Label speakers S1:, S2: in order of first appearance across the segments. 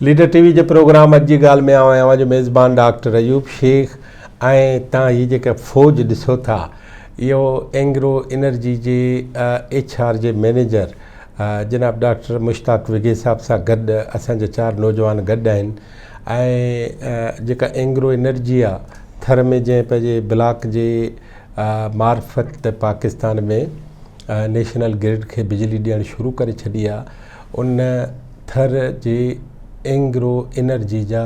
S1: Leader TV जे programme अॼु जी ॻाल्हि में आवां जो मेज़बान डॉक्टर अयूब शेख ऐं तव्हां हीअ जेका फ़ौज ॾिसो था इहो एंग्रो एनर्जी जे HR जे मैनेजर जनाब डॉक्टर मुश्ताक विगे साहब सां गॾु असांजा 4 नौजवान गॾु आहिनि ऐं जेका एंग्रो एनर्जी आहे थर में जंहिं पंहिंजे ब्लॉक जे मार्फत पाकिस्तान में नेशनल ग्रिड खे बिजली ॾियणु शुरू करे छॾी आहे उन थर जे एंग्रो एनर्जी जा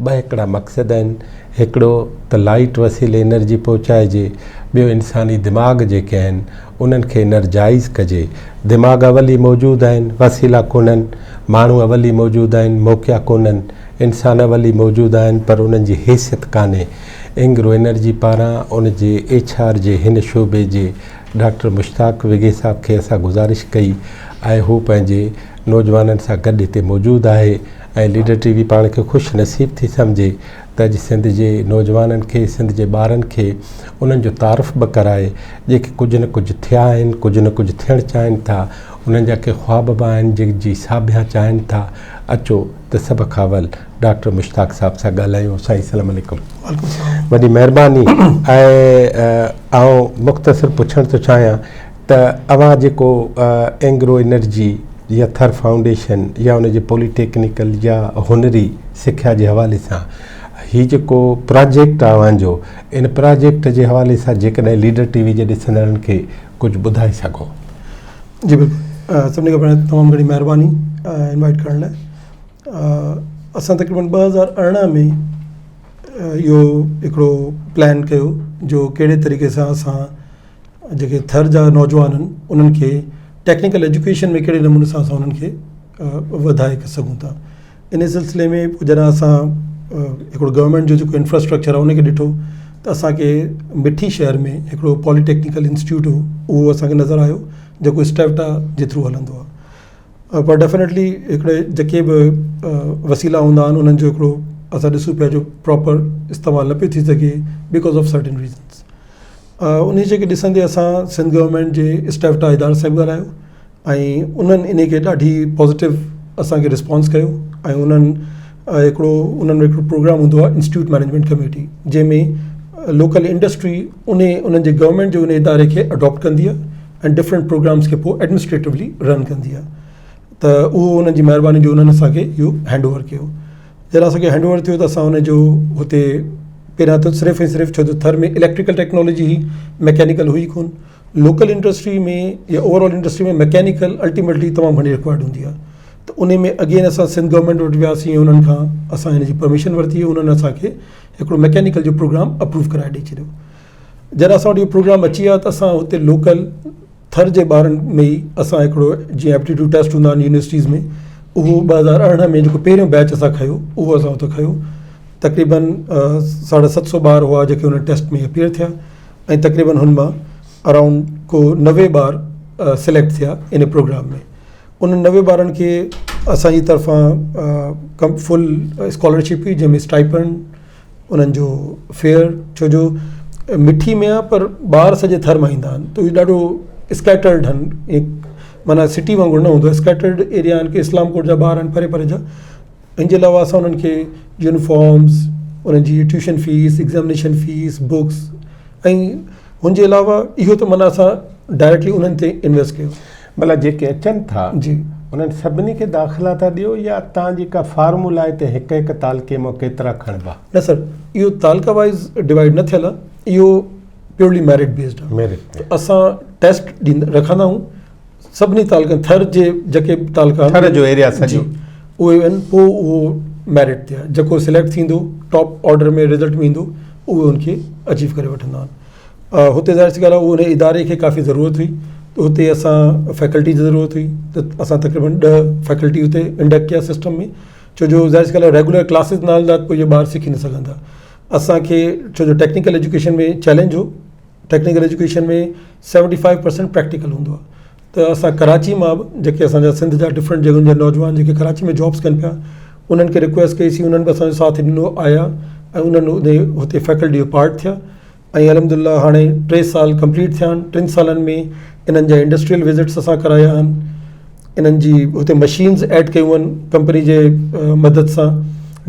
S1: 2 हिकिड़ा मक़सद आहिनि। हिकिड़ो त लाइट वसीले एनर्जी पहुचाइजे, ॿियो इंसानी दिमाग़ जेके आहिनि उन्हनि खे एनर्जाइज़ कजे। दिमाग़ अवली मौजूदु आहिनि, वसीला कोन्हनि, माण्हू अवली मौजूदु आहिनि, मौक़िया कोन्हनि, इंसान अवली मौजूदु आहिनि पर उन्हनि जी हैसियत कान्हे। एंग्रो एनर्जी पारां उन जे HR जे हिन शोबे जे डॉक्टर मुश्ताक विगे साहब खे असां गुज़ारिश कई ऐं हू पंहिंजे नौजवाननि सां गॾु हिते मौजूदु आहे ऐं लीडर टीवी पाण खे ख़ुशि नसीब थी सम्झे त अॼु सिंध जे नौजवाननि खे, सिंध जे ॿारनि खे उन्हनि जो तारीफ़ बि कराए जेके कुझु न कुझु थिया आहिनि, कुझु न कुझु थियणु चाहिनि था, उन्हनि जा के ख्वाब बि आहिनि जंहिंजी साबिया चाहिनि था। अचो त सभ खां अवल डॉक्टर मुश्ताक साहब सां ॻाल्हायूं। साईं अस्सलाम वालेकुम। वॾी महिरबानी। ऐं आउं मुख़्तसिर पुछणु थो चाहियां त अवां जेको एंग्रो एनर्जी या थर फाउंडेशन या उनजे पॉलिटेक्निकल या हुनरी सिख्या जे हवाले सां हीअ जेको प्रोजेक्ट आहे अव्हांजो, इन प्रोजेक्ट जे हवाले सां जेकॾहिं लीडर टीवी जे ॾिसंदड़नि खे कुझु ॿुधाए सघो।
S2: जी बिल्कुलु, सभिनी खां पहिरियों तमामु घणी महिरबानी इनवाइट करण लाइ। असां तक़रीबन 2018 में इहो हिकिड़ो प्लान कयो जो कहिड़े तरीक़े सां असां जेके थर जा नौजवान आहिनि उन्हनि खे टेक्निकल एजुकेशन में कहिड़े नमूने सां असां उन्हनि खे वधाए सघूं था। इन सिलसिले में जॾहिं असां हिकिड़ो गवर्नमेंट जो जेको इंफ्रास्ट्रक्चर आहे उनखे ॾिठो त असांखे मिठी शहर में हिकिड़ो पॉलिटेक्निकल इंस्टीट्यूट हो, उहो असांखे नज़र आयो जेको स्टेवटा जे थ्रू हलंदो आहे। पर डेफिनेटली हिकिड़े जेके बि वसीला हूंदा आहिनि उन्हनि जो हिकिड़ो असां ॾिसूं पिया जो प्रॉपर इस्तेमालु न पियो थी सघे बिकॉज ऑफ सर्टेन रीज़न्स। उन जेके ॾिसंदे असां सिंध गवर्नमेंट जे स्टेवटा इदारे सां बि ॻाल्हायो ऐं उन्हनि इन खे ॾाढी पॉज़िटिव असांखे रिस्पॉन्स कयो ऐं उन्हनि में हिकिड़ो प्रोग्राम हूंदो आहे इंस्टीट्यूट मैनेजमेंट कमेटी जंहिंमें लोकल इंडस्ट्री उन्हनि जे गवर्नमेंट जो उन इदारे खे अडॉप्ट कंदी आहे ऐं डिफरेंट प्रोग्राम्स खे पोइ एडमिनिस्ट्रेटिवली रन कंदी आहे। त उहो उन्हनि जी महिरबानी जो उन्हनि असांखे इहो हैंड ओवर कयो। जॾहिं असांखे हैंड ओवर थियो त असां उनजो हुते पहिरियां त सिर्फ़ु ऐं सिर्फ़ु छो जो थर में इलेक्ट्रिकल टेक्नोलॉजी ही मैकेनिकल हुई कोन। लोकल इंडस्ट्री में या ओवरऑल इंडस्ट्री में मैकेनिकल अल्टीमेटली तमामु घणी रिक्वायर्ड हूंदी आहे। त उन में अगेन असां सिंध गवर्नमेंट वटि वियासीं, उन्हनि खां असां हिन जी परमिशन वरिती, उन्हनि असांखे हिकिड़ो मैकेनिकल जो प्रोग्राम अप्रूव कराए ॾेई छॾियो। जॾहिं असां वटि इहो प्रोग्राम अची वियो त असां हुते लोकल थर जे ॿारनि में ई असां हिकिड़ो जीअं एप्टीट्यूड टेस्ट हूंदा आहिनि यूनिवर्सिटीज़ में, उहो 2018 में जेको पहिरियों बैच असां खयो उहो असां हुते खयो। तक़रीबन 750 ॿार हुआ जेके हुन टेस्ट में अपीयर थिया ऐं तक़रीबन हुन मां अराउंड को 90 ॿार सिलेक्ट थिया इन प्रोग्राम में। उन 90 ॿारनि खे असांजी तरफ़ां फुल स्कॉलरशिप हुई जंहिंमें स्टाइपेंड, उन्हनि जो फेयर, छो जो मिठी में आहे पर ॿार सॼे थर मां ईंदा आहिनि त इहो ॾाढो स्कैटर्ड आहिनि, माना सिटी वांगुरु न हूंदो आहे, स्कैटर्ड एरिया आहिनि कि इस्लामकोट जा ॿार आहिनि परे परे जा। इन जे अलावा असां उन्हनि खे यूनिफॉर्म्स, उन्हनि जी tuition fees, examination fees, books ऐं हुन जे अलावा इहो त माना असां डायरेक्टली उन्हनि ते इन्वेस्ट कयो।
S1: भला जेके अचनि था
S2: जी
S1: उन्हनि सभिनी खे दाख़िला था ॾियो या तव्हांजी का फार्मूला आहे त हिकु हिकु तालके मां केतिरा खणिबा?
S2: न सर, इहो तालका वाइज़ डिवाइड न थियल आहे, इहो प्योरली मेरिट बेस्ड आहे।
S1: मेरिट
S2: असां टेस्ट रखंदा आहियूं सभिनी तालकनि, थर जे जेके तालका
S1: थर जो एरिया सॼो
S2: उहे आहिनि, पोइ उहो मेरिट ते आहे। जेको सिलेक्ट थींदो टॉप ऑर्डर में रिज़ल्ट में ईंदो उहे उनखे अचीव करे वठंदा आहिनि। हुते ज़ाहिर सी ॻाल्हि आहे उन इदारे खे काफ़ी ज़रूरत हुई, त हुते असां फैकल्टी जी ज़रूरत हुई, त असां तक़रीबन 10 फैकल्टी हुते इंडक्ट कया सिस्टम में, छो जो ज़ाहिर सी ॻाल्हि आहे रेगुलर क्लासिस न हलंदा पोइ इहे ॿार सिखी न सघंदा। असांखे छो जो टेक्निकल एजुकेशन में चैलेंज हो, टेक्निकल एजुकेशन में 75% प्रैक्टिकल हूंदो आहे। त असां कराची मां बि जेके असांजा सिंध जा डिफरेंट जॻहियुनि जा नौजवान जेके कराची में जॉब्स कनि पिया उन्हनि खे रिक्वेस्ट कईसीं, उन्हनि बि असांजो साथ ॾिनो, आया ऐं उन्हनि हुते फैकल्टी जो पार्ट थिया ऐं अलहमदिल्ला हाणे 3 साल कंप्लीट थिया आहिनि। 3 सालनि में इन्हनि जा इंडस्ट्रियल विज़िट्स असां कराया आहिनि इन्हनि जी हुते मशीन्स ऐड कयूं आहिनि कंपनी जे मदद सां।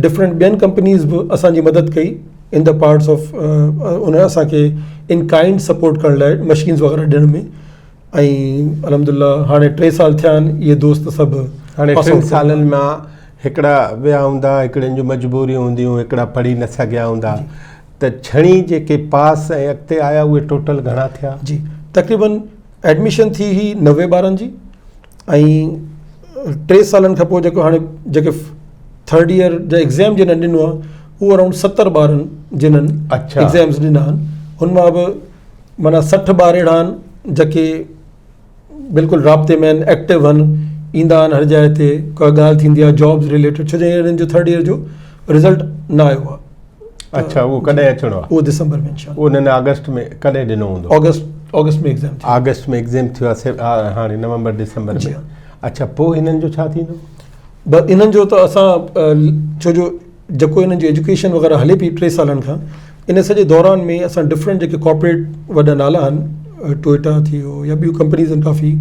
S2: डिफरेंट ॿियनि कंपनीज़ बि असांजी मदद कई इन द पार्ट्स ऑफ उन असांखे इन काइंड सपोर्ट करण लाइ मशीन्स वग़ैरह ॾियण में। ऐं अलहमदिल्ला हाणे 3 साल थिया आहिनि, इहे दोस्त सभु
S1: हाणे 3 सालनि मां हिकिड़ा विया हूंदा, हिकिड़नि जूं मजबूरियूं हूंदियूं, हिकिड़ा पढ़ी न सघिया हूंदा, त छणी जेके पास ऐं अॻिते आया उहे टोटल घणा थिया?
S2: जी, तक़रीबन एडमिशन थी ही 90 ॿारनि जी, ऐं 3 सालनि खां पोइ जेको हाणे जेके 3rd ईयर जा एग्ज़ाम जिन्हनि ॾिनो आहे उहो अराउंड 70 ॿारनि जिन्हनि एग्ज़ाम्स ॾिना आहिनि, हुन मां बि माना 60 ॿार अहिड़ा आहिनि जेके बिल्कुलु राब्ते में आहिनि, एक्टिव आहिनि, ईंदा आहिनि हर जाइ ते, का ॻाल्हि थींदी आहे जॉब्स रिलेटेड, छो जो हिननि जो 3rd ईयर जो रिज़ल्ट न आयो आहे।
S1: अच्छा, उहो कॾहिं अचिणो आहे?
S2: उहो दिसंबर में इंशाअल्लाह।
S1: उहो हुननि अगस्त में कॾहिं ॾिनो हूंदो?
S2: अगस्त में एग्ज़ाम थियो।
S1: अगस्त में एग्ज़ाम थियो आहे, हाणे नवंबर दिसंबर में। अच्छा, पोइ हिननि जो छा थींदो?
S2: इन्हनि जो त असां छो जो जेको हिननि जी एजुकेशन वग़ैरह हले पई 3 सालनि खां, इन सॼे दौरान में असां डिफरेंट जेके कॉर्पोरेट वॾा नाला आहिनि, टोयोटा थी वियो या ॿियूं कंपनीज़ आहिनि काफ़ी,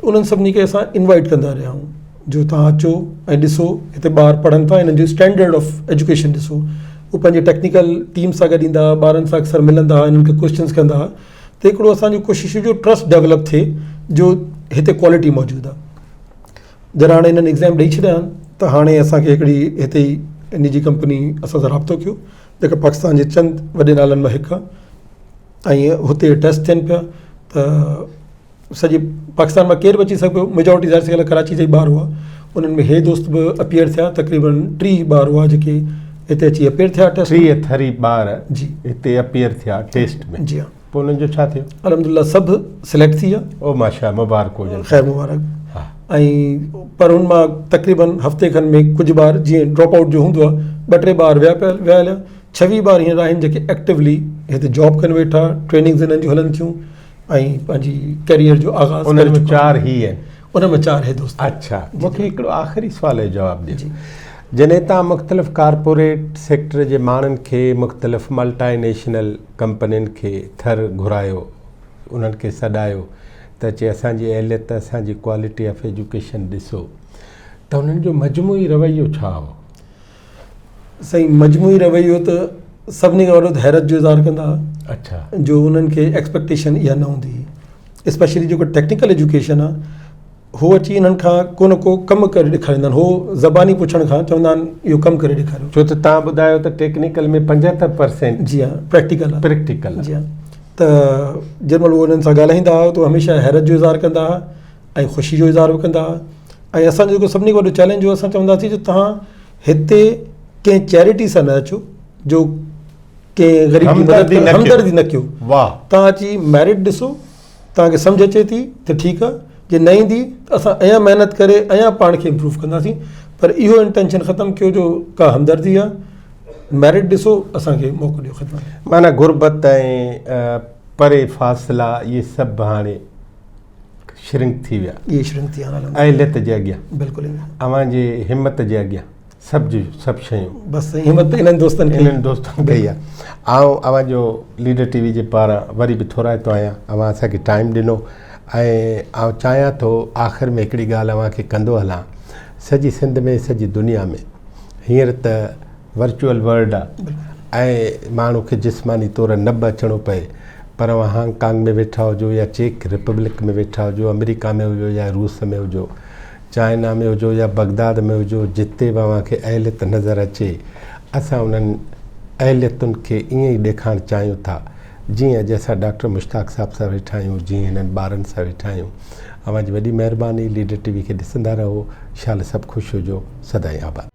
S2: उन्हनि सभिनी खे असां इनवाइट कंदा रहिया आहियूं जो तव्हां अचो ऐं ॾिसो हिते ॿार पढ़नि था, हिननि जो स्टैंडर्ड ऑफ एजुकेशन ॾिसो। उहे पंहिंजे टेक्निकल टीम सां गॾु ईंदा, ॿारनि सां अक्सर मिलंदा, हिननि खे क्वेश्चन्स कंदा, त हिकिड़ो असांजी कोशिशि जो ट्रस्ट डेवलप थिए जो हिते क्वालिटी मौजूदु आहे। जॾहिं हाणे हिननि एग्ज़ाम ॾेई छॾिया आहिनि त हाणे असांखे हिकिड़ी हिते ई निजी कंपनी असां सां राब्तो कयो, जेका पाकिस्तान जे चंद वॾे नालनि मां हिकु आहे, ऐं हुते टेस्ट थियनि पिया त सॼे पाकिस्तान मां केरु बि अची सघियो, मेजॉरिटी ज़ाहिर सी ॻाल्हि आहे कराची जा ई ॿार हुआ, उन्हनि में हे दोस्त बि अपीयर थिया, तक़रीबन 3 ॿार हुआ जेके हिते अची अपीयर थिया टेस्ट।
S1: 3 ॿार
S2: जी
S1: हिते अपीयर थिया टेस्ट में?
S2: जी हाँ।
S1: पोइ उन्हनि जो छा थियो?
S2: अलहमदिल्ला सभु सिलेक्ट थी विया।
S1: ओ माशा, मुबारक हुजनि।
S2: ख़ैर मुबारक। ऐं पर हुन मां तक़रीबन हफ़्ते खनि में कुझु ॿार जीअं ड्रॉप आउट जो हूंदो आहे, 2-3 ॿार विया हलिया, 26 ॿार हींअर आहिनि जेके एक्टिवली हिते जॉब कनि वेठा, ट्रेनिंग्स हिननि जूं हलनि थियूं ऐं पंहिंजी कैरियर जो आगाज़।
S1: उन्हनि में 4 ही आहिनि?
S2: उन में 4 है दोस्त।
S1: अच्छा, मूंखे हिकिड़ो आख़िरी सुवाल जो जवाबु ॾियो। जॾहिं तव्हां मुख़्तलिफ़ कारपोरेट सेक्टर जे माण्हुनि खे, मुख़्तलिफ़ मल्टानेशनल कंपनियुनि खे थर घुरायो, उन्हनि खे सॾायो त चए असांजी अहलियत, असांजी क्वालिटी ऑफ एजुकेशन ॾिसो, त उन्हनि जो मजमूई रवैयो छा हो?
S2: सही मजमूई रवैयो त सभिनी खां वॾो हैरत जो इज़हार कंदा।
S1: अच्छा,
S2: जो उन्हनि खे एक्सपेक्टेशन इहा न हूंदी हुई, स्पेशली जेको टेक्निकल एजुकेशन आहे, हो अची हिननि खां को न को कमु करे ॾेखारींदा आहिनि। हो ज़बानी पुछण खां चवंदा आहिनि इहो कमु करे ॾेखारियो।
S1: छो त तव्हां ॿुधायो त टेक्निकल में 75%।
S2: जी हाँ, प्रैक्टिकल आहे।
S1: प्रैक्टिकल। जी
S2: हाँ, त जेॾी महिल उहो हुननि सां ॻाल्हाईंदा हुआ त हमेशह हैरत जो इज़हार कंदा हुआ ऐं ख़ुशी जो इज़हार बि कंदा हुआ। ऐं असांजो जेको सभिनी खां वॾो चैलेंज हो, असां चवंदासीं जो तव्हां हिते कंहिं चैरिटी सां न अचो, जो कंहिं ग़रीब जी हमदर्दी न कयो।
S1: वाह।
S2: तव्हां अची मैरिट ॾिसो, तव्हांखे सम्झ अचे थी त ठीकु आहे, जे न ईंदी त असां अञा महिनत करे अञा पाण खे इम्प्रूव कंदासीं, पर इहो इंटेंशन ख़तमु कयो जो का हमदर्दी आहे, मैरिट ॾिसो, असांखे मौक़ो ॾियो ख़तमु।
S1: माना गुरबत ऐं परे फ़ासिला इहे सभु हाणे श्रिंक थी विया।
S2: इहे श्रिंक थी विया
S1: अहलियत जे अॻियां,
S2: बिल्कुलु
S1: अव्हांजे हिमत जे अॻियां सभु शयूं
S2: बसि हिमत इन्हनि दोस्तनि
S1: कई आहे। अव्हांजो लीडर टीवी जे पारां वरी बि थोराइतो आहियां, अव्हां असांखे टाइम ॾिनो, ऐं आउं चाहियां थो आख़िर में हिकिड़ी ॻाल्हि अव्हांखे कंदो हलां। सॼी सिंध में, सॼी दुनिया में हींअर त वर्चुअल वर्ल्ड आहे ऐं माण्हू खे जिस्मानी तौरु न बि अचिणो पए, पर हांगकांग में वेठा हुजो या चेक रिपब्लिक में वेठा हुजो, अमेरिका में हुजो या रूस में हुजो, चाइना में हुजो या बगदाद में हुजो, जिते बि अव्हांखे अहलियत नज़र अचे, असां उन्हनि अहलियतुनि खे ईअं ई ॾेखारणु चाहियूं था जीअं अॼु असां डॉक्टर मुश्ताक साहब सां वेठा आहियूं, जीअं हिननि ॿारनि सां वेठा आहियूं। अव्हांजी वॾी महिरबानी। लीडर टीवी खे ॾिसंदा रहो। शाल सभु ख़ुशि हुजो। सदाईं आबाद।